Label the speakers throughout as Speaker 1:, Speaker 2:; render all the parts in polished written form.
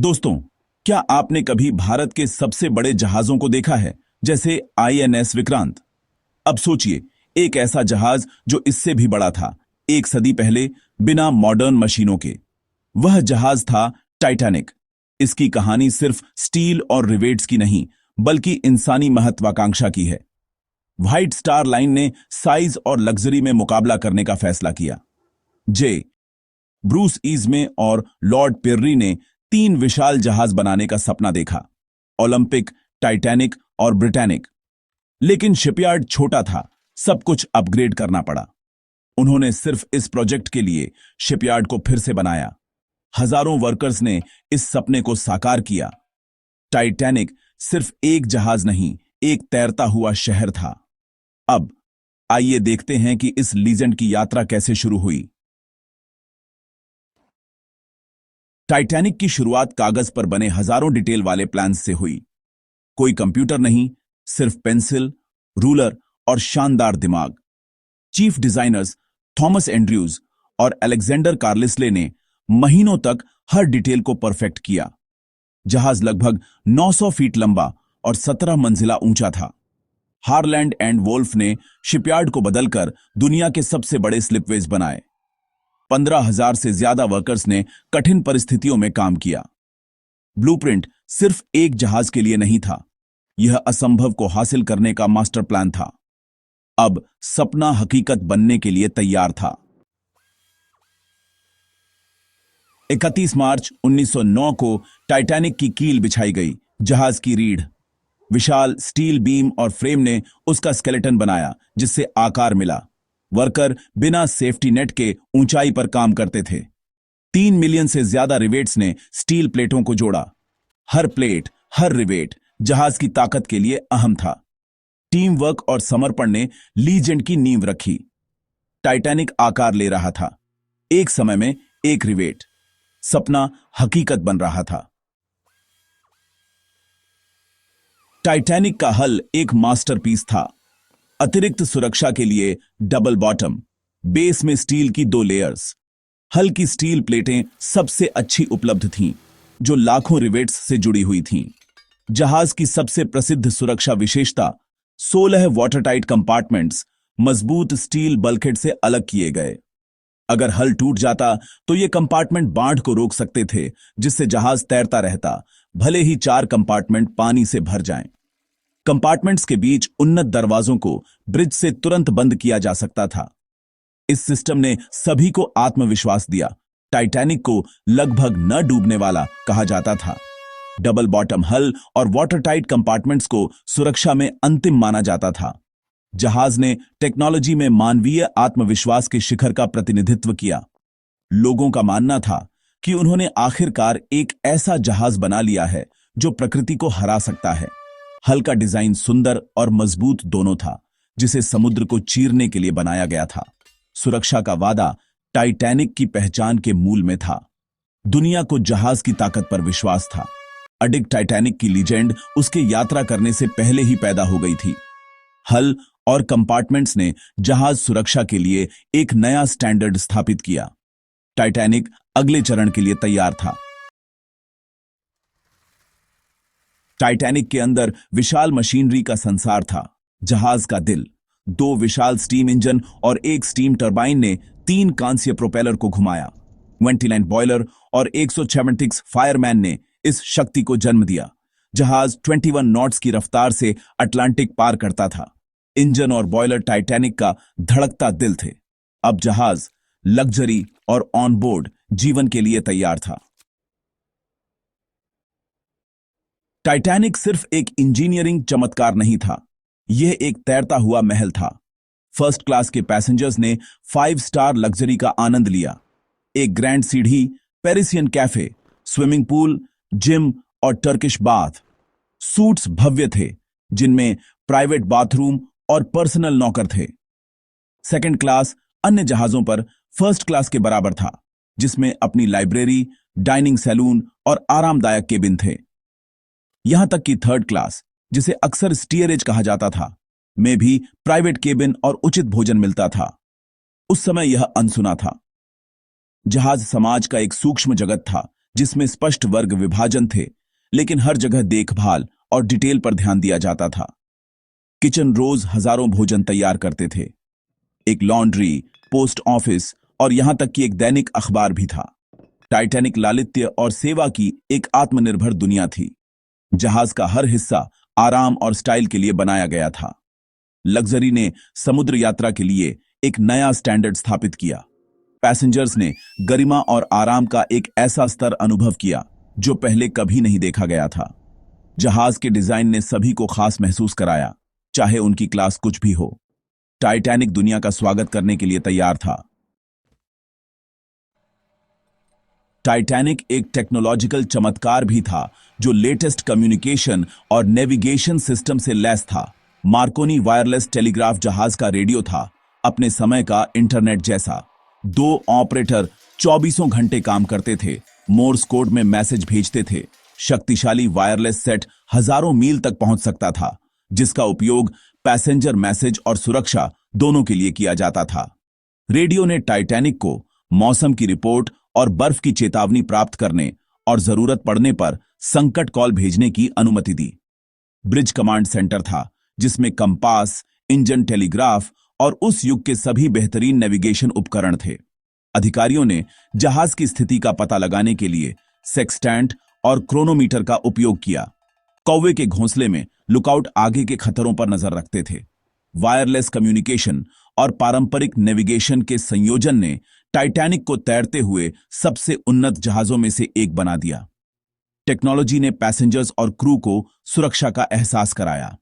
Speaker 1: दोस्तों, क्या आपने कभी भारत के सबसे बड़े जहाजों को देखा है, जैसे आईएनएस विक्रांत? अब सोचिए, एक ऐसा जहाज जो इससे भी बड़ा था, एक सदी पहले, बिना मॉडर्न मशीनों के। वह जहाज था टाइटैनिक। इसकी कहानी सिर्फ स्टील और रिवेट्स की नहीं, बल्कि इंसानी महत्वाकांक्षा की है। व्हाइट स्टार लाइन ने साइज और लग्जरी में मुकाबला करने का फैसला किया। जे ब्रूस ईज़मे और लॉर्ड पिर्री ने 3 विशाल जहाज बनाने का सपना देखा, ओलंपिक, टाइटैनिक और ब्रिटानिक। लेकिन शिपयार्ड छोटा था, सब कुछ अपग्रेड करना पड़ा। उन्होंने सिर्फ इस प्रोजेक्ट के लिए शिपयार्ड को फिर से बनाया। हजारों वर्कर्स ने इस सपने को साकार किया। टाइटैनिक सिर्फ एक जहाज नहीं, एक तैरता हुआ शहर था। अब आइए देखते हैं कि इस लीजेंड की यात्रा कैसे शुरू हुई। टाइटैनिक की शुरुआत कागज पर बने हजारों डिटेल वाले प्लान्स से हुई। कोई कंप्यूटर नहीं, सिर्फ पेंसिल, रूलर और शानदार दिमाग। चीफ डिजाइनर्स थॉमस एंड्रयूज और अलेक्जेंडर कार्लिसले ने महीनों तक हर डिटेल को परफेक्ट किया। जहाज लगभग 900 फीट लंबा और 17 मंजिला ऊंचा था। हारलैंड एंड वोल्फ ने शिपयार्ड को बदलकर दुनिया के सबसे बड़े स्लिपवेज बनाए। 15,000 से ज्यादा वर्कर्स ने कठिन परिस्थितियों में काम किया। ब्लूप्रिंट सिर्फ एक जहाज के लिए नहीं था, यह असंभव को हासिल करने का मास्टर प्लान था। अब सपना हकीकत बनने के लिए तैयार था। 31 मार्च 1909 को टाइटैनिक की कील बिछाई गई। जहाज की रीढ़, विशाल स्टील बीम और फ्रेम ने उसका स्केलेटन बनाया, जिससे आकार मिला। वर्कर बिना सेफ्टी नेट के ऊंचाई पर काम करते थे। 3 मिलियन से ज्यादा रिवेट्स ने स्टील प्लेटों को जोड़ा। हर प्लेट, हर रिवेट जहाज की ताकत के लिए अहम था। टीम वर्क और समर्पण ने लीजेंड की नींव रखी। टाइटैनिक आकार ले रहा था, एक समय में एक रिवेट। सपना हकीकत बन रहा था। टाइटैनिक का हल एक मास्टरपीस था। अतिरिक्त सुरक्षा के लिए डबल बॉटम, बेस में स्टील की 2 लेयर्स। हल्की स्टील प्लेटें सबसे अच्छी उपलब्ध थीं, जो लाखों रिवेट्स से जुड़ी हुई थीं। जहाज की सबसे प्रसिद्ध सुरक्षा विशेषता 16 वाटरटाइट कंपार्टमेंट्स मजबूत स्टील बल्कहेड से अलग किए गए। अगर हल टूट जाता तो ये कंपार्टमेंट बाढ़ को रोक सकते थे, जिससे जहाज तैरता रहता, भले ही 4 कंपार्टमेंट पानी से भर जाएं। कंपार्टमेंट्स के बीच उन्नत दरवाजों को ब्रिज से तुरंत बंद किया जा सकता था। इस सिस्टम ने सभी को आत्मविश्वास दिया। टाइटैनिक को लगभग न डूबने वाला कहा जाता था। डबल बॉटम हल और वाटरटाइट कंपार्टमेंट्स को सुरक्षा में अंतिम माना जाता था। जहाज ने टेक्नोलॉजी में मानवीय आत्मविश्वास के शिखर का प्रतिनिधित्व किया। लोगों का मानना था कि उन्होंने आखिरकार एक ऐसा जहाज बना लिया है जो प्रकृति को हरा सकता है। हल का डिजाइन सुंदर और मजबूत दोनों था, जिसे समुद्र को चीरने के लिए बनाया गया था। सुरक्षा का वादा टाइटैनिक की पहचान के मूल में था। दुनिया को जहाज की ताकत पर विश्वास था। अडिग टाइटैनिक की लीजेंड उसके यात्रा करने से पहले ही पैदा हो गई थी। हल और कंपार्टमेंट्स ने जहाज सुरक्षा के लिए एक नया स्टैंडर्ड स्थापित किया। टाइटैनिक अगले चरण के लिए तैयार था। टाइटैनिक के अंदर विशाल मशीनरी का संसार था। जहाज का दिल, 2 विशाल स्टीम इंजन और एक स्टीम टरबाइन ने 3 कांस्य प्रोपेलर को घुमाया। 29 बॉयलर और 176 फायरमैन ने इस शक्ति को जन्म दिया। जहाज 21 नॉट्स की रफ्तार से अटलांटिक पार करता था। इंजन और बॉयलर टाइटैनिक का धड़कता दिल थे। अब जहाज लग्जरी और ऑन बोर्ड जीवन के लिए तैयार था। टाइटैनिक सिर्फ एक इंजीनियरिंग चमत्कार नहीं था, यह एक तैरता हुआ महल था। फर्स्ट क्लास के पैसेंजर्स ने 5 स्टार लग्जरी का आनंद लिया। एक ग्रैंड सीढ़ी, Parisian cafe, swimming pool, gym और टर्किश बाथ। सूट्स भव्य थे, जिनमें प्राइवेट बाथरूम और पर्सनल नौकर थे। सेकंड क्लास अन्य जहाजों पर फर्स्ट क्लास के बराबर था, जिसमें अपनी लाइब्रेरी, डाइनिंग सैलून और आरामदायक केबिन थे। यहां तक कि थर्ड क्लास, जिसे अक्सर स्टीयरेज कहा जाता था, में भी प्राइवेट केबिन और उचित भोजन मिलता था। उस समय यह अनसुना था। जहाज समाज का एक सूक्ष्म जगत था, जिसमें स्पष्ट वर्ग विभाजन थे, लेकिन हर जगह देखभाल और डिटेल पर ध्यान दिया जाता था। किचन रोज हजारों भोजन तैयार करते थे। एक लॉन्ड्री, पोस्ट ऑफिस और यहां तक कि एक दैनिक अखबार भी था। टाइटैनिक लालित्य और सेवा की एक आत्मनिर्भर दुनिया थी। जहाज का हर हिस्सा आराम और स्टाइल के लिए बनाया गया था। लग्जरी ने समुद्र यात्रा के लिए एक नया स्टैंडर्ड स्थापित किया। पैसेंजर्स ने गरिमा और आराम का एक ऐसा स्तर अनुभव किया जो पहले कभी नहीं देखा गया था। जहाज के डिजाइन ने सभी को खास महसूस कराया, चाहे उनकी क्लास कुछ भी हो। टाइटैनिक दुनिया का स्वागत करने के लिए तैयार था। टाइटैनिक एक टेक्नोलॉजिकल चमत्कार भी था जो लेटेस्ट कम्युनिकेशन और नेविगेशन सिस्टम से लैस था। मार्कोनी वायरलेस टेलीग्राफ जहाज का रेडियो था, अपने समय का इंटरनेट जैसा। 2 ऑपरेटर 24 घंटे काम करते थे, मोर्स कोड में मैसेज भेजते थे। शक्तिशाली वायरलेस सेट हजारों मील तक पहुंच सकता था, जिसका उपयोग पैसेंजर मैसेज और सुरक्षा दोनों के लिए किया जाता था। रेडियो ने टाइटैनिक को मौसम की रिपोर्ट और बर्फ की चेतावनी प्राप्त करने और जरूरत पड़ने पर संकट कॉल भेजने की अनुमति दी। ब्रिज कमांड सेंटर था, जिसमें कंपास, इंजन टेलीग्राफ और उस युग के सभी बेहतरीन नेविगेशन उपकरण थे। अधिकारियों ने जहाज की स्थिति का पता लगाने के लिए सेक्सटेंट और क्रोनोमीटर का उपयोग किया। कौवे के घोंसले में लुकआउट आगे के खतरों पर नजर रखते थे। वायरलेस कम्युनिकेशन और पारंपरिक नेविगेशन के संयोजन ने टाइटैनिक को तैरते हुए सबसे उन्नत जहाजों में से एक बना दिया। टेक्नोलॉजी ने पैसेंजर्स और क्रू को सुरक्षा का एहसास कराया।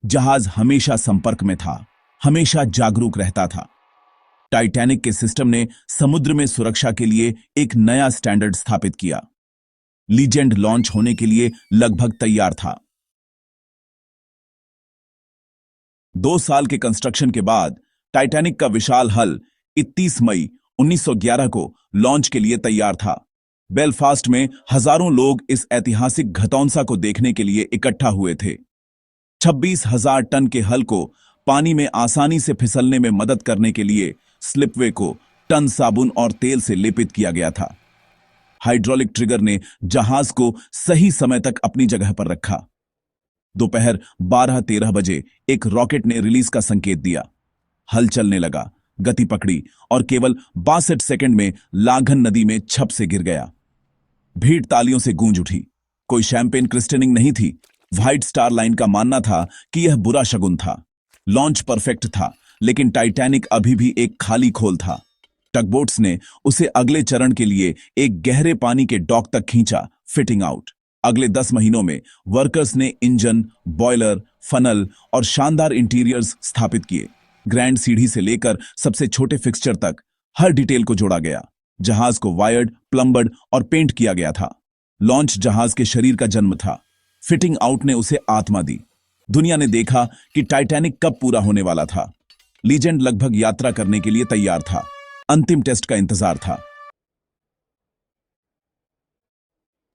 Speaker 1: जहाज हमेशा संपर्क में था, हमेशा जागरूक रहता था। टाइटैनिक के सिस्टम ने समुद्र में सुरक्षा के लिए एक नया स्टैंडर्ड स्थापित किया। लीजेंड लॉन्च होने के लिए लगभग तैयार था। 2 साल के कंस्ट्रक्शन के बाद टाइटैनिक का विशाल हल 31 मई 1911 को लॉन्च के लिए तैयार था। बेलफास्ट में हजारों लोग इस ऐतिहासिक घतौंसा को देखने के लिए इकट्ठा हुए थे। 26,000 टन के हल को पानी में आसानी से फिसलने में मदद करने के लिए स्लिपवे को टन साबुन और तेल से लेपित किया गया था। हाइड्रोलिक ट्रिगर ने जहाज को सही समय तक अपनी जगह पर रखा। दोपहर 12:13 बजे एक रॉकेट ने रिलीज का संकेत दिया। हल चलने लगा, गति पकड़ी और केवल 62 सेकंड में लाघन नदी में छप से गिर गया। भीड़ तालियों से गूंज उठी। कोई शैंपेन क्रिस्टनिंग नहीं थी। व्हाइट स्टार लाइन का मानना था कि यह बुरा शगुन था। लॉन्च परफेक्ट था, लेकिन टाइटैनिक अभी भी एक खाली खोल था। टगबोट्स ने उसे अगले चरण के लिए एक गहरे पानी के डॉक तक खींचा, फिटिंग आउट। अगले 10 महीनों में वर्कर्स ने इंजन, बॉयलर, फनल और शानदार इंटीरियर्स स्थापित किए। ग्रैंड सीढ़ी से लेकर सबसे छोटे फिक्सचर तक हर डिटेल को जोड़ा गया। जहाज को वायर्ड, प्लम्बर्ड और पेंट किया गया था। लॉन्च जहाज के शरीर का जन्म था। फिटिंग आउट ने उसे आत्मा दी। दुनिया ने देखा कि टाइटैनिक कब पूरा होने वाला था। लीजेंड लगभग यात्रा करने के लिए तैयार था। अंतिम टेस्ट का इंतजार था।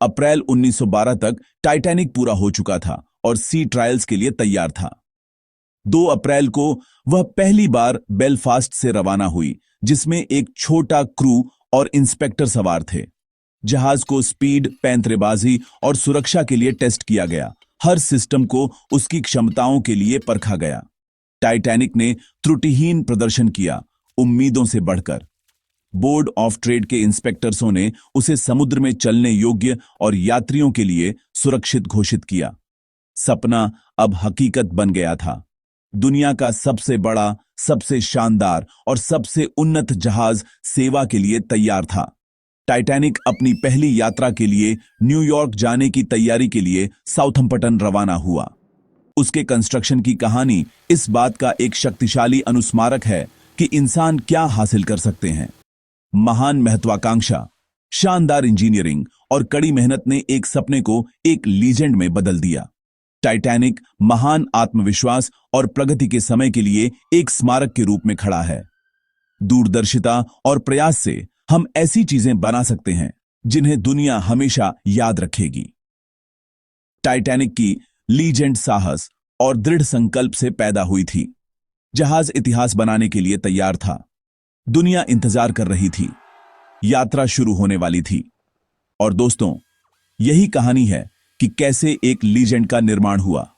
Speaker 1: अप्रैल 1912 तक टाइटैनिक पूरा हो चुका था और सी ट्रायल्स के लिए तैयार था। 2 अप्रैल को वह पहली बार बेलफास्ट से रवाना हुई, जिसमें एक छोटा क्रू और इंस्पेक्टर सवार थे। जहाज को स्पीड, पैंतरेबाजी और सुरक्षा के लिए टेस्ट किया गया। हर सिस्टम को उसकी क्षमताओं के लिए परखा गया। टाइटैनिक ने त्रुटिहीन प्रदर्शन किया, उम्मीदों से बढ़कर। बोर्ड ऑफ ट्रेड के इंस्पेक्टर्सों ने उसे समुद्र में चलने योग्य और यात्रियों के लिए सुरक्षित घोषित किया। सपना अब हकीकत बन गया था। दुनिया का सबसे बड़ा, सबसे शानदार और सबसे उन्नत जहाज सेवा के लिए तैयार था। टाइटैनिक अपनी पहली यात्रा के लिए न्यूयॉर्क जाने की तैयारी के लिए साउथम्पटन रवाना हुआ। उसके कंस्ट्रक्शन की कहानी इस बात का एक शक्तिशाली अनुस्मारक है कि इंसान क्या हासिल कर सकते हैं। महान महत्वाकांक्षा, शानदार इंजीनियरिंग और कड़ी मेहनत ने एक सपने को एक लीजेंड में बदल दिया। टाइटैनिक महान आत्मविश्वास और प्रगति के समय के लिए एक स्मारक के रूप में खड़ा है। दूरदर्शिता और प्रयास से हम ऐसी चीजें बना सकते हैं जिन्हें दुनिया हमेशा याद रखेगी। टाइटैनिक की लीजेंड साहस और दृढ़ संकल्प से पैदा हुई थी। जहाज इतिहास बनाने के लिए तैयार था। दुनिया इंतजार कर रही थी। यात्रा शुरू होने वाली थी। और दोस्तों, यही कहानी है कि कैसे एक लीजेंड का निर्माण हुआ।